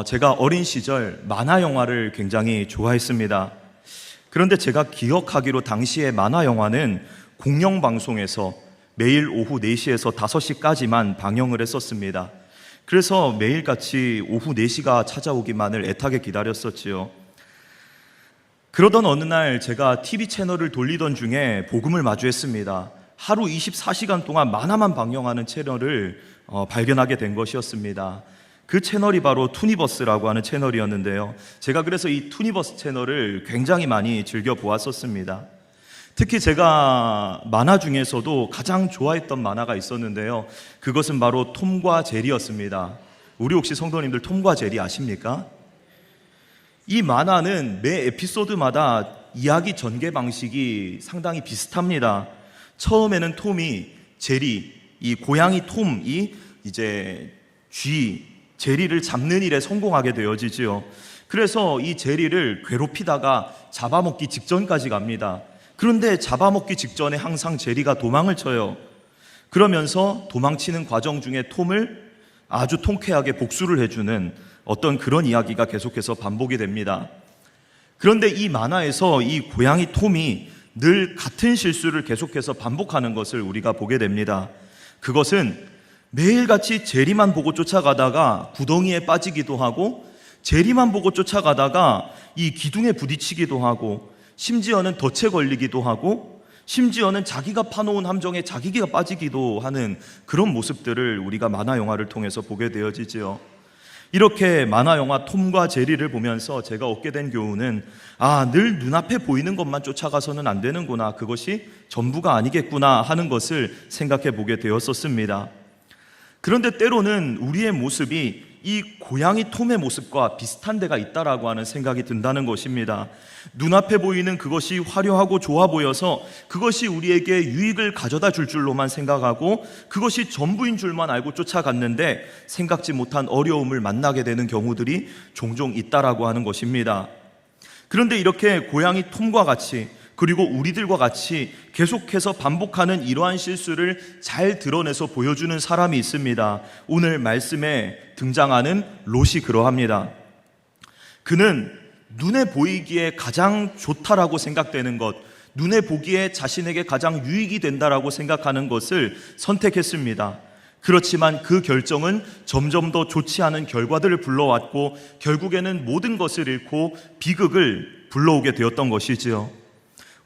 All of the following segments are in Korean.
제가 어린 시절 만화 영화를 굉장히 좋아했습니다. 그런데 제가 기억하기로 당시의 만화 영화는 공영방송에서 매일 오후 4시에서 5시까지만 방영을 했었습니다. 그래서 매일같이 오후 4시가 찾아오기만을 애타게 기다렸었지요. 그러던 어느 날 제가 TV 채널을 돌리던 중에 복음을 마주했습니다. 하루 24시간 동안 만화만 방영하는 채널을 발견하게 된 것이었습니다. 그 채널이 바로 투니버스라고 하는 채널이었는데요. 제가 그래서 이 투니버스 채널을 굉장히 많이 즐겨 보았었습니다. 특히 제가 만화 중에서도 가장 좋아했던 만화가 있었는데요. 그것은 바로 톰과 제리였습니다. 우리 혹시 성도님들 톰과 제리 아십니까? 이 만화는 매 에피소드마다 이야기 전개 방식이 상당히 비슷합니다. 처음에는 톰이 제리, 이 고양이 톰이 이제 제리를 잡는 일에 성공하게 되어지지요. 그래서 이 제리를 괴롭히다가 잡아먹기 직전까지 갑니다. 그런데 잡아먹기 직전에 항상 제리가 도망을 쳐요. 그러면서 도망치는 과정 중에 톰을 아주 통쾌하게 복수를 해주는 어떤 그런 이야기가 계속해서 반복이 됩니다. 그런데 이 만화에서 이 고양이 톰이 늘 같은 실수를 계속해서 반복하는 것을 우리가 보게 됩니다. 그것은 매일같이 제리만 보고 쫓아가다가 구덩이에 빠지기도 하고, 제리만 보고 쫓아가다가 이 기둥에 부딪히기도 하고, 심지어는 덫에 걸리기도 하고, 심지어는 자기가 파놓은 함정에 자기가 빠지기도 하는 그런 모습들을 우리가 만화 영화를 통해서 보게 되어지지요. 이렇게 만화 영화 톰과 제리를 보면서 제가 얻게 된 교훈은 늘 눈앞에 보이는 것만 쫓아가서는 안 되는구나, 그것이 전부가 아니겠구나 하는 것을 생각해 보게 되었었습니다. 그런데 때로는 우리의 모습이 이 고양이 톰의 모습과 비슷한 데가 있다라고 하는 생각이 든다는 것입니다. 눈앞에 보이는 그것이 화려하고 좋아 보여서 그것이 우리에게 유익을 가져다 줄 줄로만 생각하고 그것이 전부인 줄만 알고 쫓아갔는데 생각지 못한 어려움을 만나게 되는 경우들이 종종 있다라고 하는 것입니다. 그런데 이렇게 고양이 톰과 같이, 그리고 우리들과 같이 계속해서 반복하는 이러한 실수를 잘 드러내서 보여주는 사람이 있습니다. 오늘 말씀에 등장하는 롯이 그러합니다. 그는 눈에 보이기에 가장 좋다라고 생각되는 것, 눈에 보기에 자신에게 가장 유익이 된다라고 생각하는 것을 선택했습니다. 그렇지만 그 결정은 점점 더 좋지 않은 결과들을 불러왔고 결국에는 모든 것을 잃고 비극을 불러오게 되었던 것이지요.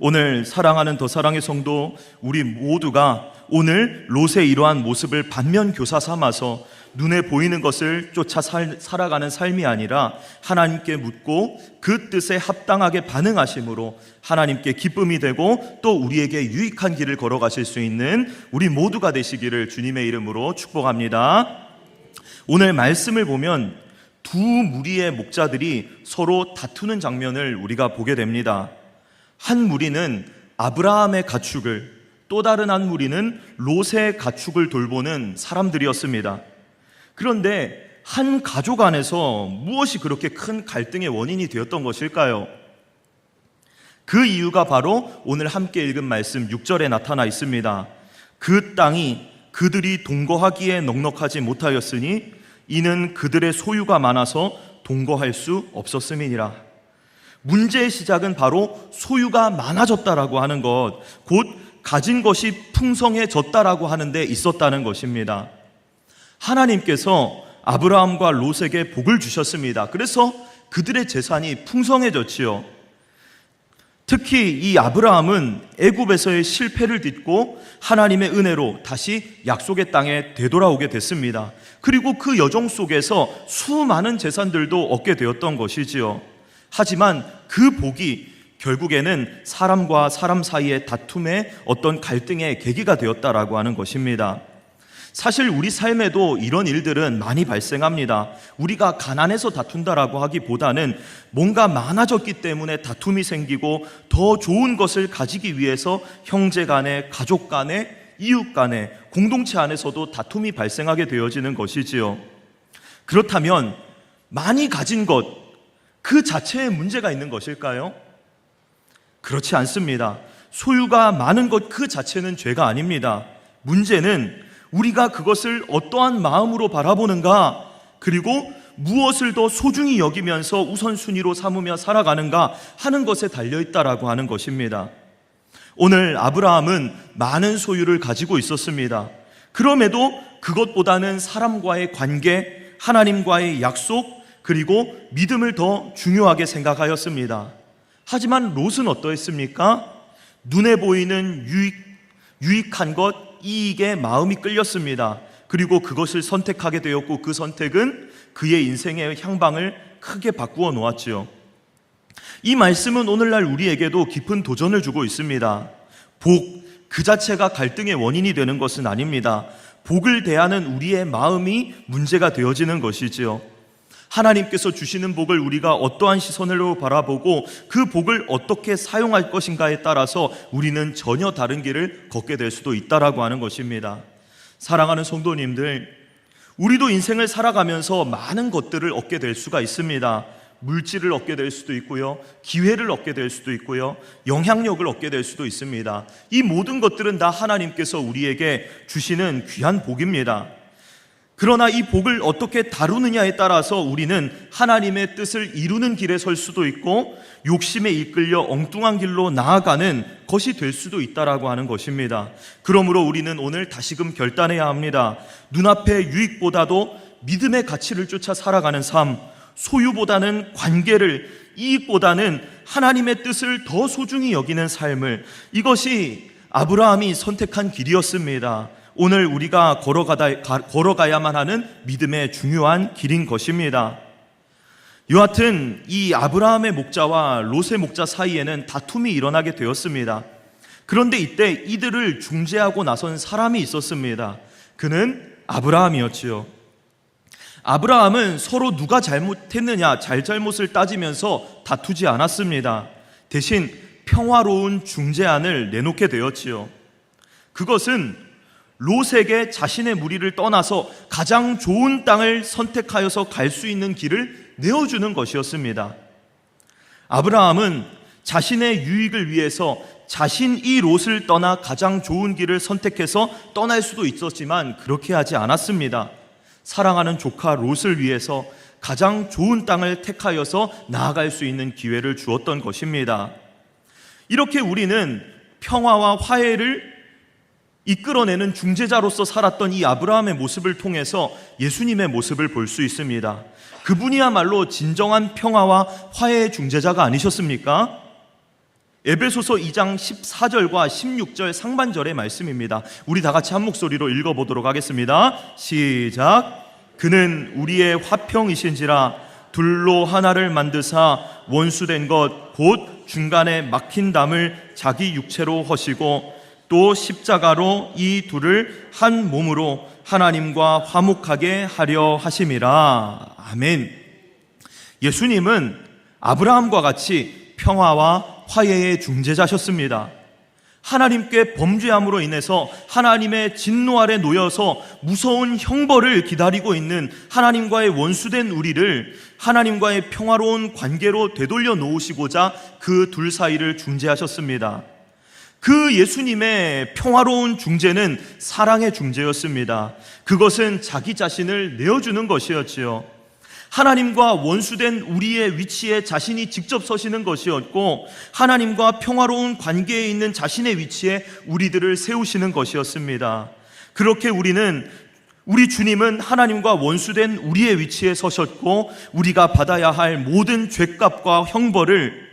오늘 사랑하는 더 사랑의 성도, 우리 모두가 오늘 롯의 이러한 모습을 반면교사 삼아서 눈에 보이는 것을 쫓아 살아가는 삶이 아니라 하나님께 묻고 그 뜻에 합당하게 반응하심으로 하나님께 기쁨이 되고 또 우리에게 유익한 길을 걸어가실 수 있는 우리 모두가 되시기를 주님의 이름으로 축복합니다. 오늘 말씀을 보면 두 무리의 목자들이 서로 다투는 장면을 우리가 보게 됩니다. 한 무리는 아브라함의 가축을, 또 다른 한 무리는 롯의 가축을 돌보는 사람들이었습니다. 그런데 한 가족 안에서 무엇이 그렇게 큰 갈등의 원인이 되었던 것일까요? 그 이유가 바로 오늘 함께 읽은 말씀 6절에 나타나 있습니다. 그 땅이 그들이 동거하기에 넉넉하지 못하였으니 이는 그들의 소유가 많아서 동거할 수 없었음이니라. 문제의 시작은 바로 소유가 많아졌다라고 하는 것, 곧 가진 것이 풍성해졌다라고 하는 데 있었다는 것입니다. 하나님께서 아브라함과 롯에게 복을 주셨습니다. 그래서 그들의 재산이 풍성해졌지요. 특히 이 아브라함은 애굽에서의 실패를 딛고 하나님의 은혜로 다시 약속의 땅에 되돌아오게 됐습니다. 그리고 그 여정 속에서 수많은 재산들도 얻게 되었던 것이지요. 하지만 그 복이 결국에는 사람과 사람 사이의 다툼의 어떤 갈등의 계기가 되었다라고 하는 것입니다. 사실 우리 삶에도 이런 일들은 많이 발생합니다. 우리가 가난해서 다툰다라고 하기보다는 뭔가 많아졌기 때문에 다툼이 생기고 더 좋은 것을 가지기 위해서 형제 간에, 가족 간에, 이웃 간에, 공동체 안에서도 다툼이 발생하게 되어지는 것이지요. 그렇다면 많이 가진 것 그 자체에 문제가 있는 것일까요? 그렇지 않습니다. 소유가 많은 것 그 자체는 죄가 아닙니다. 문제는 우리가 그것을 어떠한 마음으로 바라보는가, 그리고 무엇을 더 소중히 여기면서 우선순위로 삼으며 살아가는가 하는 것에 달려있다라고 하는 것입니다. 오늘 아브라함은 많은 소유를 가지고 있었습니다. 그럼에도 그것보다는 사람과의 관계, 하나님과의 약속, 그리고 믿음을 더 중요하게 생각하였습니다. 하지만 롯은 어떠했습니까? 눈에 보이는 유익한 것, 이익에 마음이 끌렸습니다. 그리고 그것을 선택하게 되었고 그 선택은 그의 인생의 향방을 크게 바꾸어 놓았지요. 이 말씀은 오늘날 우리에게도 깊은 도전을 주고 있습니다. 복 그 자체가 갈등의 원인이 되는 것은 아닙니다. 복을 대하는 우리의 마음이 문제가 되어지는 것이지요. 하나님께서 주시는 복을 우리가 어떠한 시선으로 바라보고 그 복을 어떻게 사용할 것인가에 따라서 우리는 전혀 다른 길을 걷게 될 수도 있다라고 하는 것입니다. 사랑하는 성도님들, 우리도 인생을 살아가면서 많은 것들을 얻게 될 수가 있습니다. 물질을 얻게 될 수도 있고요, 기회를 얻게 될 수도 있고요, 영향력을 얻게 될 수도 있습니다. 이 모든 것들은 다 하나님께서 우리에게 주시는 귀한 복입니다. 그러나 이 복을 어떻게 다루느냐에 따라서 우리는 하나님의 뜻을 이루는 길에 설 수도 있고 욕심에 이끌려 엉뚱한 길로 나아가는 것이 될 수도 있다라고 하는 것입니다. 그러므로 우리는 오늘 다시금 결단해야 합니다. 눈앞의 유익보다도 믿음의 가치를 쫓아 살아가는 삶, 소유보다는 관계를, 이익보다는 하나님의 뜻을 더 소중히 여기는 삶을, 이것이 아브라함이 선택한 길이었습니다. 오늘 우리가 걸어가야만 하는 믿음의 중요한 길인 것입니다. 여하튼 이 아브라함의 목자와 롯의 목자 사이에는 다툼이 일어나게 되었습니다. 그런데 이때 이들을 중재하고 나선 사람이 있었습니다. 그는 아브라함이었지요. 아브라함은 서로 누가 잘못했느냐, 잘잘못을 따지면서 다투지 않았습니다. 대신 평화로운 중재안을 내놓게 되었지요. 그것은 롯에게 자신의 무리를 떠나서 가장 좋은 땅을 선택하여서 갈 수 있는 길을 내어주는 것이었습니다. 아브라함은 자신의 유익을 위해서 자신이 롯을 떠나 가장 좋은 길을 선택해서 떠날 수도 있었지만 그렇게 하지 않았습니다. 사랑하는 조카 롯을 위해서 가장 좋은 땅을 택하여서 나아갈 수 있는 기회를 주었던 것입니다. 이렇게 우리는 평화와 화해를 이끌어내는 중재자로서 살았던 이 아브라함의 모습을 통해서 예수님의 모습을 볼 수 있습니다. 그분이야말로 진정한 평화와 화해의 중재자가 아니셨습니까? 에베소서 2장 14절과 16절 상반절의 말씀입니다. 우리 다 같이 한 목소리로 읽어보도록 하겠습니다. 시작. 그는 우리의 화평이신지라 둘로 하나를 만드사 원수된 것 곧 중간에 막힌 담을 자기 육체로 허시고 또 십자가로 이 둘을 한 몸으로 하나님과 화목하게 하려 하심이라. 아멘. 예수님은 아브라함과 같이 평화와 화해의 중재자셨습니다. 하나님께 범죄함으로 인해서 하나님의 진노 아래 놓여서 무서운 형벌을 기다리고 있는 하나님과의 원수된 우리를 하나님과의 평화로운 관계로 되돌려 놓으시고자 그 둘 사이를 중재하셨습니다. 그 예수님의 평화로운 중재는 사랑의 중재였습니다. 그것은 자기 자신을 내어주는 것이었지요. 하나님과 원수된 우리의 위치에 자신이 직접 서시는 것이었고 하나님과 평화로운 관계에 있는 자신의 위치에 우리들을 세우시는 것이었습니다. 그렇게 우리 주님은 하나님과 원수된 우리의 위치에 서셨고 우리가 받아야 할 모든 죄값과 형벌을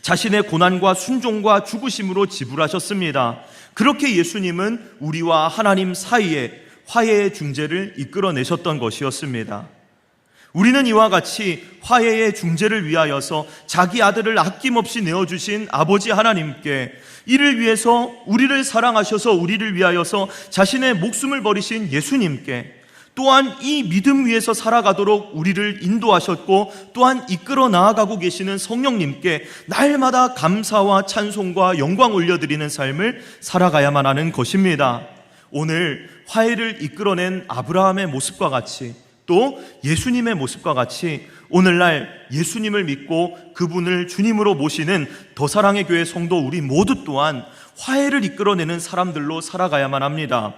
자신의 고난과 순종과 죽으심으로 지불하셨습니다. 그렇게 예수님은 우리와 하나님 사이에 화해의 중재를 이끌어내셨던 것이었습니다. 우리는 이와 같이 화해의 중재를 위하여서 자기 아들을 아낌없이 내어주신 아버지 하나님께, 이를 위해서 우리를 사랑하셔서 우리를 위하여서 자신의 목숨을 버리신 예수님께, 또한 이 믿음 위에서 살아가도록 우리를 인도하셨고 또한 이끌어 나아가고 계시는 성령님께 날마다 감사와 찬송과 영광 올려드리는 삶을 살아가야만 하는 것입니다. 오늘 화해를 이끌어낸 아브라함의 모습과 같이 또 예수님의 모습과 같이 오늘날 예수님을 믿고 그분을 주님으로 모시는 더 사랑의 교회 성도 우리 모두 또한 화해를 이끌어내는 사람들로 살아가야만 합니다.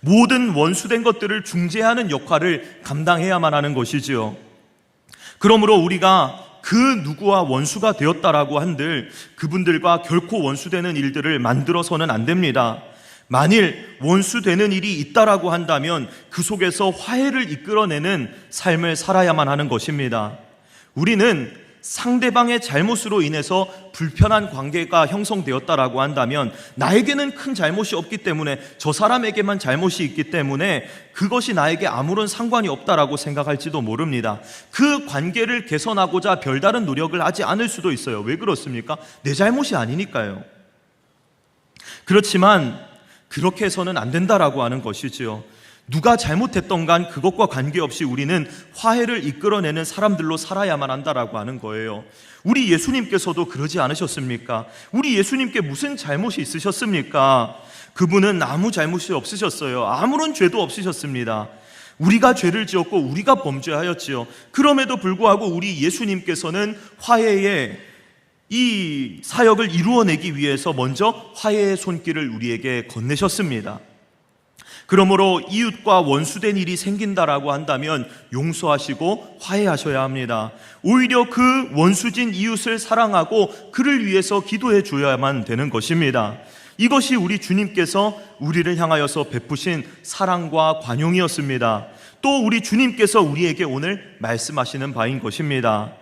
모든 원수된 것들을 중재하는 역할을 감당해야만 하는 것이지요. 그러므로 우리가 그 누구와 원수가 되었다라고 한들 그분들과 결코 원수되는 일들을 만들어서는 안 됩니다. 만일 원수되는 일이 있다라고 한다면 그 속에서 화해를 이끌어내는 삶을 살아야만 하는 것입니다. 우리는 상대방의 잘못으로 인해서 불편한 관계가 형성되었다라고 한다면 나에게는 큰 잘못이 없기 때문에 저 사람에게만 잘못이 있기 때문에 그것이 나에게 아무런 상관이 없다라고 생각할지도 모릅니다. 그 관계를 개선하고자 별다른 노력을 하지 않을 수도 있어요. 왜 그렇습니까? 내 잘못이 아니니까요. 그렇지만 그렇게 해서는 안 된다라고 하는 것이지요. 누가 잘못했던 간 그것과 관계없이 우리는 화해를 이끌어내는 사람들로 살아야만 한다라고 하는 거예요. 우리 예수님께서도 그러지 않으셨습니까? 우리 예수님께 무슨 잘못이 있으셨습니까? 그분은 아무 잘못이 없으셨어요. 아무런 죄도 없으셨습니다. 우리가 죄를 지었고 우리가 범죄하였지요. 그럼에도 불구하고 우리 예수님께서는 화해의 이 사역을 이루어내기 위해서 먼저 화해의 손길을 우리에게 건네셨습니다. 그러므로 이웃과 원수된 일이 생긴다라고 한다면 용서하시고 화해하셔야 합니다. 오히려 그 원수진 이웃을 사랑하고 그를 위해서 기도해 줘야만 되는 것입니다. 이것이 우리 주님께서 우리를 향하여서 베푸신 사랑과 관용이었습니다. 또 우리 주님께서 우리에게 오늘 말씀하시는 바인 것입니다.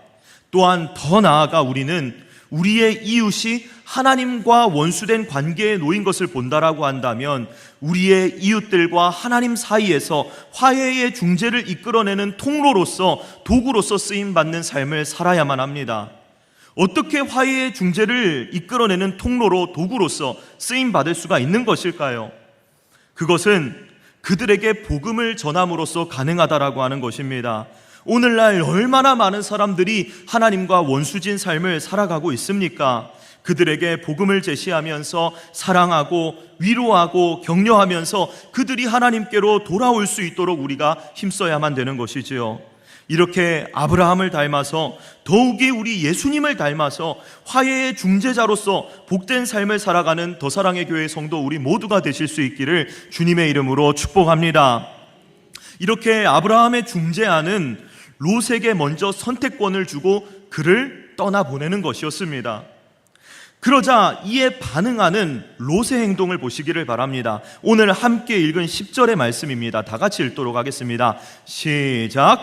또한 더 나아가 우리는 우리의 이웃이 하나님과 원수된 관계에 놓인 것을 본다라고 한다면 우리의 이웃들과 하나님 사이에서 화해의 중재를 이끌어내는 통로로서 도구로서 쓰임받는 삶을 살아야만 합니다. 어떻게 화해의 중재를 이끌어내는 통로로 도구로서 쓰임받을 수가 있는 것일까요? 그것은 그들에게 복음을 전함으로써 가능하다라고 하는 것입니다. 오늘날 얼마나 많은 사람들이 하나님과 원수진 삶을 살아가고 있습니까? 그들에게 복음을 제시하면서 사랑하고 위로하고 격려하면서 그들이 하나님께로 돌아올 수 있도록 우리가 힘써야만 되는 것이지요. 이렇게 아브라함을 닮아서 더욱이 우리 예수님을 닮아서 화해의 중재자로서 복된 삶을 살아가는 더사랑의 교회 성도 우리 모두가 되실 수 있기를 주님의 이름으로 축복합니다. 이렇게 아브라함의 중재하는 롯에게 먼저 선택권을 주고 그를 떠나보내는 것이었습니다. 그러자 이에 반응하는 롯의 행동을 보시기를 바랍니다. 오늘 함께 읽은 10절의 말씀입니다. 다 같이 읽도록 하겠습니다. 시작.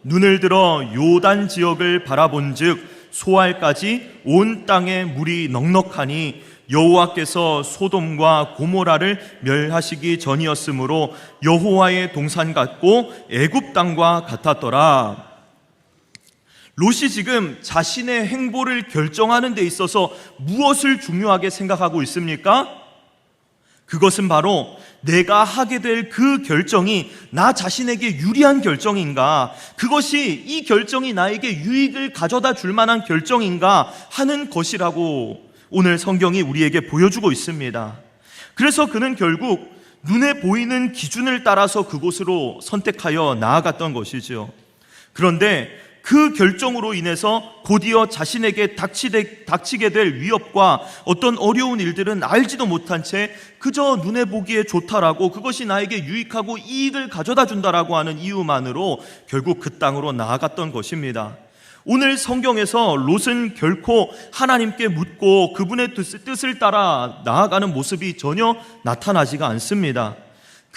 눈을 들어 요단 지역을 바라본즉 소알까지 온 땅에 물이 넉넉하니 여호와께서 소돔과 고모라를 멸하시기 전이었으므로 여호와의 동산 같고 애굽 땅과 같았더라. 롯이 지금 자신의 행보를 결정하는 데 있어서 무엇을 중요하게 생각하고 있습니까? 그것은 바로 내가 하게 될 그 결정이 나 자신에게 유리한 결정인가, 그것이 이 결정이 나에게 유익을 가져다 줄 만한 결정인가 하는 것이라고 오늘 성경이 우리에게 보여주고 있습니다. 그래서 그는 결국 눈에 보이는 기준을 따라서 그곳으로 선택하여 나아갔던 것이죠. 그런데 그 결정으로 인해서 곧이어 자신에게 닥치게 될 위협과 어떤 어려운 일들은 알지도 못한 채 그저 눈에 보기에 좋다라고 그것이 나에게 유익하고 이익을 가져다 준다라고 하는 이유만으로 결국 그 땅으로 나아갔던 것입니다. 오늘 성경에서 롯은 결코 하나님께 묻고 그분의 뜻을 따라 나아가는 모습이 전혀 나타나지가 않습니다.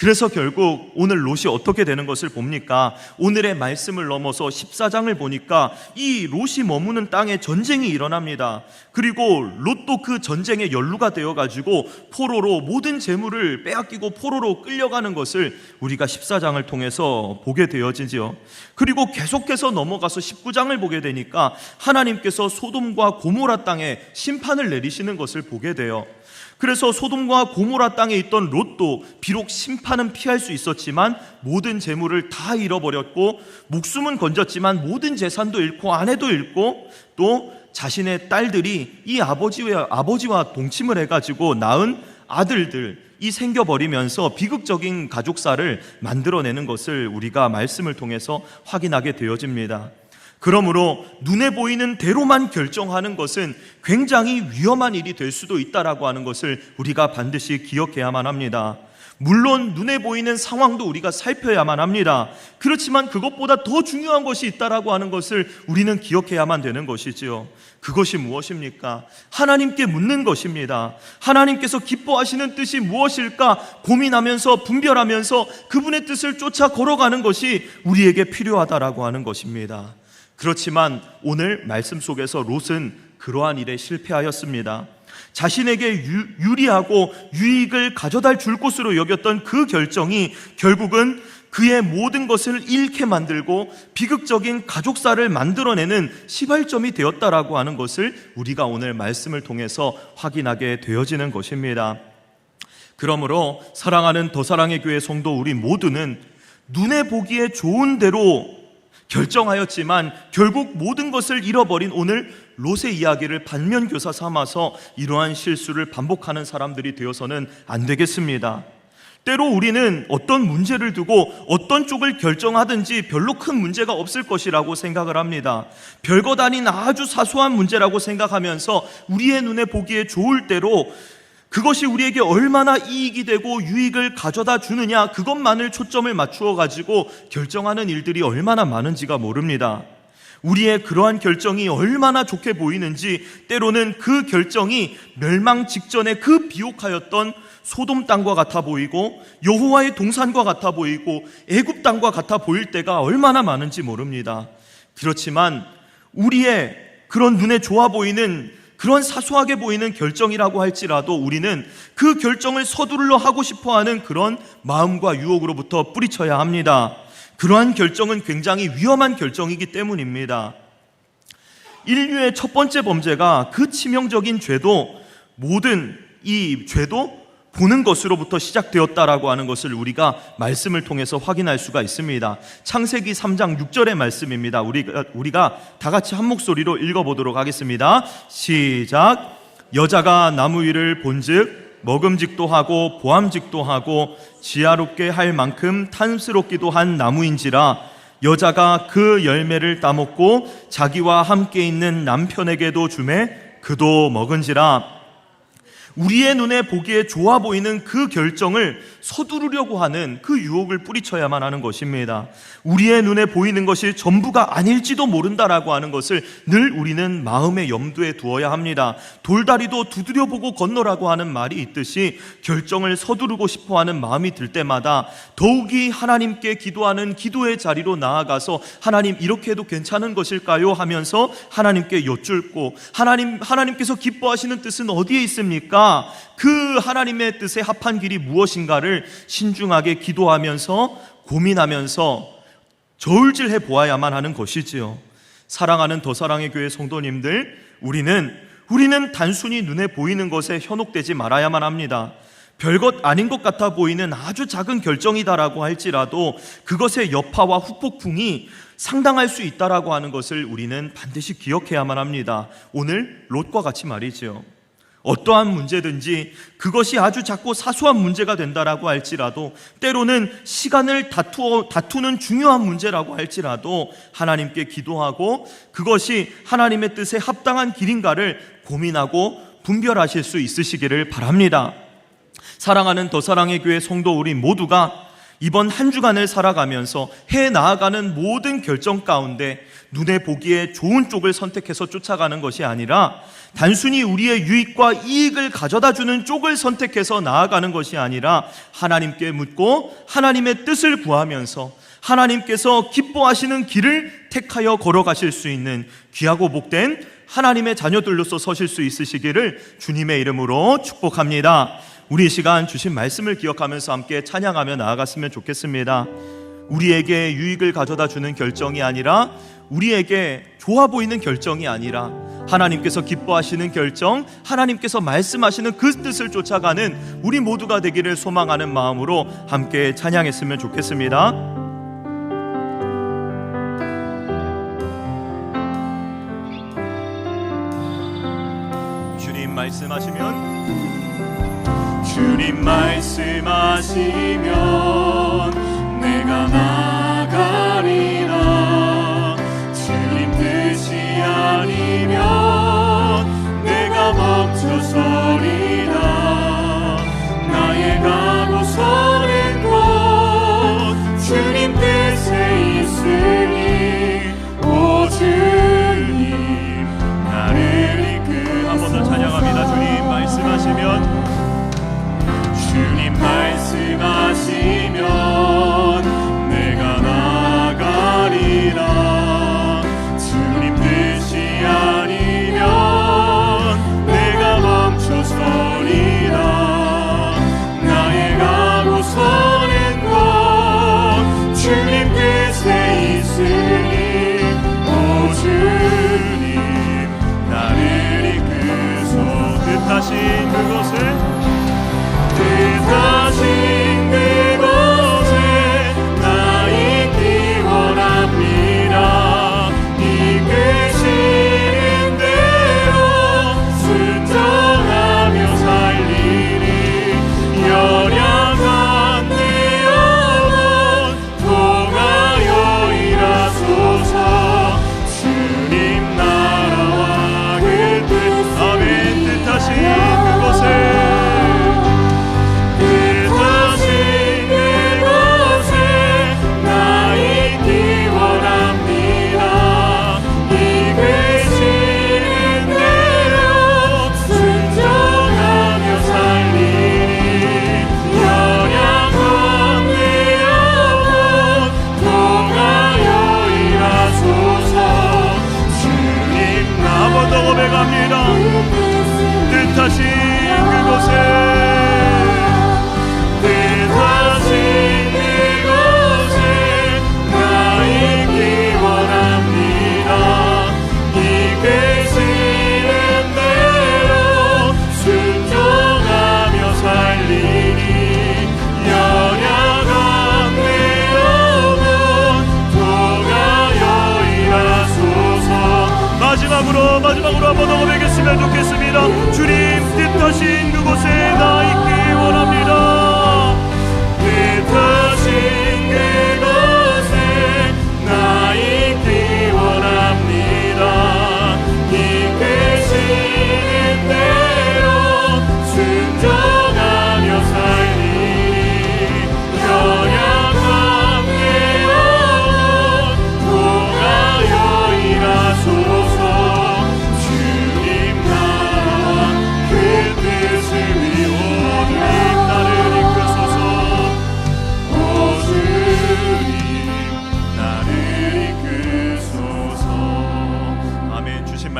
그래서 결국 오늘 롯이 어떻게 되는 것을 봅니까? 오늘의 말씀을 넘어서 14장을 보니까 이 롯이 머무는 땅에 전쟁이 일어납니다. 그리고 롯도 그 전쟁에 연루가 되어가지고 포로로 모든 재물을 빼앗기고 포로로 끌려가는 것을 우리가 14장을 통해서 보게 되어지죠. 그리고 계속해서 넘어가서 19장을 보게 되니까 하나님께서 소돔과 고모라 땅에 심판을 내리시는 것을 보게 돼요. 그래서 소돔과 고모라 땅에 있던 롯도 비록 심판은 피할 수 있었지만 모든 재물을 다 잃어버렸고 목숨은 건졌지만 모든 재산도 잃고 아내도 잃고 또 자신의 딸들이 이 아버지와 동침을 해가지고 낳은 아들들이 생겨버리면서 비극적인 가족사를 만들어내는 것을 우리가 말씀을 통해서 확인하게 되어집니다. 그러므로 눈에 보이는 대로만 결정하는 것은 굉장히 위험한 일이 될 수도 있다라고 하는 것을 우리가 반드시 기억해야만 합니다. 물론 눈에 보이는 상황도 우리가 살펴야만 합니다. 그렇지만 그것보다 더 중요한 것이 있다라고 하는 것을 우리는 기억해야만 되는 것이지요. 그것이 무엇입니까? 하나님께 묻는 것입니다. 하나님께서 기뻐하시는 뜻이 무엇일까 고민하면서 분별하면서 그분의 뜻을 쫓아 걸어가는 것이 우리에게 필요하다라고 하는 것입니다. 그렇지만 오늘 말씀 속에서 롯은 그러한 일에 실패하였습니다. 자신에게 유리하고 유익을 가져다 줄 것으로 여겼던 그 결정이 결국은 그의 모든 것을 잃게 만들고 비극적인 가족사를 만들어내는 시발점이 되었다라고 하는 것을 우리가 오늘 말씀을 통해서 확인하게 되어지는 것입니다. 그러므로 사랑하는 더 사랑의 교회 성도 우리 모두는 눈에 보기에 좋은 대로 결정하였지만 결국 모든 것을 잃어버린 오늘 롯의 이야기를 반면교사 삼아서 이러한 실수를 반복하는 사람들이 되어서는 안 되겠습니다. 때로 우리는 어떤 문제를 두고 어떤 쪽을 결정하든지 별로 큰 문제가 없을 것이라고 생각을 합니다. 별것 아닌 아주 사소한 문제라고 생각하면서 우리의 눈에 보기에 좋을 대로 그것이 우리에게 얼마나 이익이 되고 유익을 가져다 주느냐 그것만을 초점을 맞추어 가지고 결정하는 일들이 얼마나 많은지가 모릅니다. 우리의 그러한 결정이 얼마나 좋게 보이는지 때로는 그 결정이 멸망 직전에 그 비옥하였던 소돔 땅과 같아 보이고 여호와의 동산과 같아 보이고 애굽 땅과 같아 보일 때가 얼마나 많은지 모릅니다. 그렇지만 우리의 그런 눈에 좋아 보이는 그런 사소하게 보이는 결정이라고 할지라도 우리는 그 결정을 서두르려 하고 싶어하는 그런 마음과 유혹으로부터 뿌리쳐야 합니다. 그러한 결정은 굉장히 위험한 결정이기 때문입니다. 인류의 첫 번째 범죄가 그 치명적인 죄도 모든 이 죄도 보는 것으로부터 시작되었다라고 하는 것을 우리가 말씀을 통해서 확인할 수가 있습니다. 창세기 3장 6절의 말씀입니다. 우리가 다 같이 한 목소리로 읽어보도록 하겠습니다. 시작. 여자가 나무 위를 본즉 먹음직도 하고 보암직도 하고 지혜롭게 할 만큼 탐스럽기도 한 나무인지라 여자가 그 열매를 따먹고 자기와 함께 있는 남편에게도 주매 그도 먹은지라. 우리의 눈에 보기에 좋아 보이는 그 결정을 서두르려고 하는 그 유혹을 뿌리쳐야만 하는 것입니다. 우리의 눈에 보이는 것이 전부가 아닐지도 모른다라고 하는 것을 늘 우리는 마음의 염두에 두어야 합니다. 돌다리도 두드려보고 건너라고 하는 말이 있듯이 결정을 서두르고 싶어하는 마음이 들 때마다 더욱이 하나님께 기도하는 기도의 자리로 나아가서 하나님 이렇게 해도 괜찮은 것일까요? 하면서 하나님께 여쭙고 하나님께서 기뻐하시는 뜻은 어디에 있습니까? 그 하나님의 뜻에 합한 길이 무엇인가를 신중하게 기도하면서 고민하면서 저울질해 보아야만 하는 것이지요. 사랑하는 더 사랑의 교회 성도님들, 우리는 단순히 눈에 보이는 것에 현혹되지 말아야만 합니다. 별것 아닌 것 같아 보이는 아주 작은 결정이다라고 할지라도 그것의 여파와 후폭풍이 상당할 수 있다라고 하는 것을 우리는 반드시 기억해야만 합니다. 오늘 롯과 같이 말이지요. 어떠한 문제든지 그것이 아주 작고 사소한 문제가 된다라고 할지라도 때로는 시간을 다투는 중요한 문제라고 할지라도 하나님께 기도하고 그것이 하나님의 뜻에 합당한 길인가를 고민하고 분별하실 수 있으시기를 바랍니다. 사랑하는 더 사랑의 교회 성도 우리 모두가 이번 한 주간을 살아가면서 해 나아가는 모든 결정 가운데 눈에 보기에 좋은 쪽을 선택해서 쫓아가는 것이 아니라 단순히 우리의 유익과 이익을 가져다주는 쪽을 선택해서 나아가는 것이 아니라 하나님께 묻고 하나님의 뜻을 구하면서 하나님께서 기뻐하시는 길을 택하여 걸어가실 수 있는 귀하고 복된 하나님의 자녀들로서 서실 수 있으시기를 주님의 이름으로 축복합니다. 우리 시간 주신 말씀을 기억하면서 함께 찬양하며 나아갔으면 좋겠습니다. 우리에게 유익을 가져다 주는 결정이 아니라 우리에게 좋아 보이는 결정이 아니라 하나님께서 기뻐하시는 결정, 하나님께서 말씀하시는 그 뜻을 쫓아가는 우리 모두가 되기를 소망하는 마음으로 함께 찬양했으면 좋겠습니다. 주님 말씀하시면 내가 나가리라. 주님 뜻이 아니면 내가 멈춰서리라. 나의 가고서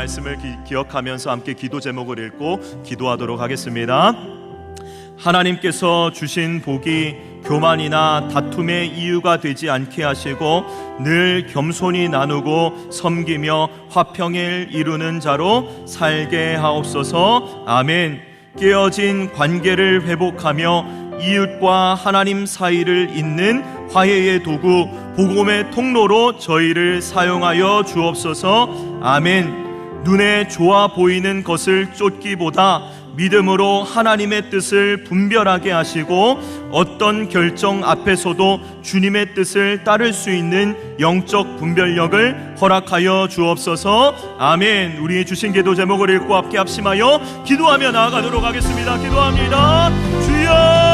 말씀을 기억하면서 함께 기도 제목을 읽고 기도하도록 하겠습니다. 하나님께서 주신 복이 교만이나 다툼의 이유가 되지 않게 하시고 늘 겸손히 나누고 섬기며 화평을 이루는 자로 살게 하옵소서. 아멘. 깨어진 관계를 회복하며 이웃과 하나님 사이를 잇는 화해의 도구, 복음의 통로로 저희를 사용하여 주옵소서. 아멘. 눈에 좋아 보이는 것을 쫓기보다 믿음으로 하나님의 뜻을 분별하게 하시고 어떤 결정 앞에서도 주님의 뜻을 따를 수 있는 영적 분별력을 허락하여 주옵소서. 아멘. 우리 주신 기도 제목을 읽고 함께 합심하여 기도하며 나아가도록 하겠습니다. 기도합니다. 주여